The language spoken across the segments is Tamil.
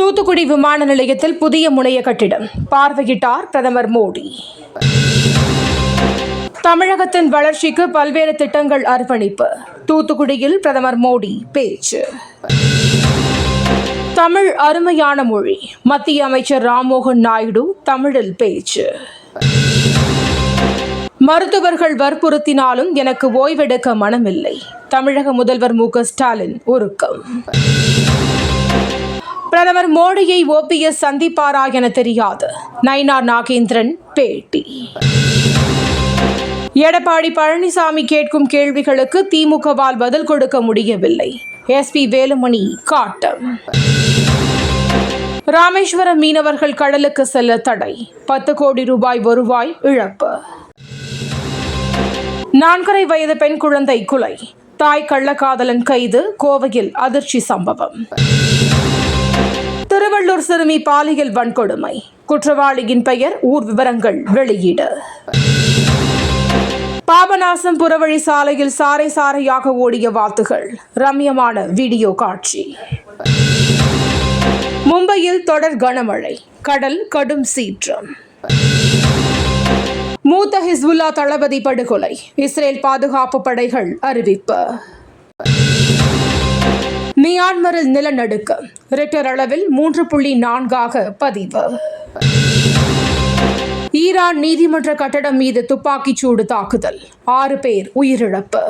தூத்துக்குடி விமான நிலையத்தில் புதிய முனைய கட்டிடம் பார்வையிட்டார் பிரதமர் மோடி. தமிழகத்தின் வளர்ச்சிக்கு பல்வேறு திட்டங்கள் அர்ப்பணிப்பு. தூத்துக்குடியில் பிரதமர் மோடி பேச்சு. தமிழ் அருமையான மொழி. மத்திய அமைச்சர் ராம்மோகன் நாயுடு தமிழில் பேச்சு. மருத்துவர்கள் வற்புறுத்தினாலும் எனக்கு ஓய்வெடுக்க மனமில்லை. தமிழக முதல்வர் மு.க. ஸ்டாலின் உருக்கம். பிரதமர் மோடியை OPS சந்திப்பாரா என தெரியாது. நயினார் நாகேந்திரன் பேட்டி. எடப்பாடி பழனிசாமி கேட்கும் கேள்விகளுக்கு திமுகவால் பதில் கொடுக்க முடியவில்லை. SP வேலுமணி காட்டம். ராமேஸ்வரம் மீனவர்கள் கடலுக்கு செல்ல தடை. 10 கோடி ரூபாய் வருவாய் இழப்பு. 4.5 வயது பெண் குழந்தை கொலை. தாய் கள்ளக்காதலன் கைது. கோவையில் அதிர்ச்சி சம்பவம். திருவள்ளூர் சிறுமி பாலியல் வன்கொடுமை. குற்றவாளியின் பெயர், ஊர் விவரங்கள் வெளியீடு. பாபநாசம் புறவழி சாலையில் சாறை சாறையாக ஓடிய வாத்துகள். ரம்யமான வீடியோ காட்சி. மும்பையில் தொடர் கனமழை. கடல் கடும் சீற்றம். மூத்த ஹிஸ்புல்லா தளபதி படுகொலை. இஸ்ரேல் பாதுகாப்பு படைகள் அறிவிப்பு. மியான்மரில் நிலநடுக்கம். ரிக்டர் அளவில் 3.4 பதிவு. ஈரான் நீதிமன்ற கட்டடம் மீது துப்பாக்கிச்சூடு தாக்குதல். 6 பேர் உயிரிழப்பு.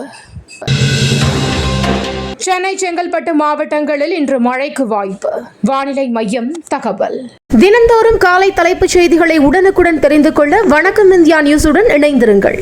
சென்னை, செங்கல்பட்டு மாவட்டங்களில் இன்று மழைக்கு வாய்ப்பு. வானிலை மையம் தகவல். தினந்தோறும் காலை தலைப்புச் செய்திகளை உடனுக்குடன் தெரிந்து கொள்ள வணக்கம் இந்தியா நியூஸுடன் இணைந்திருங்கள்.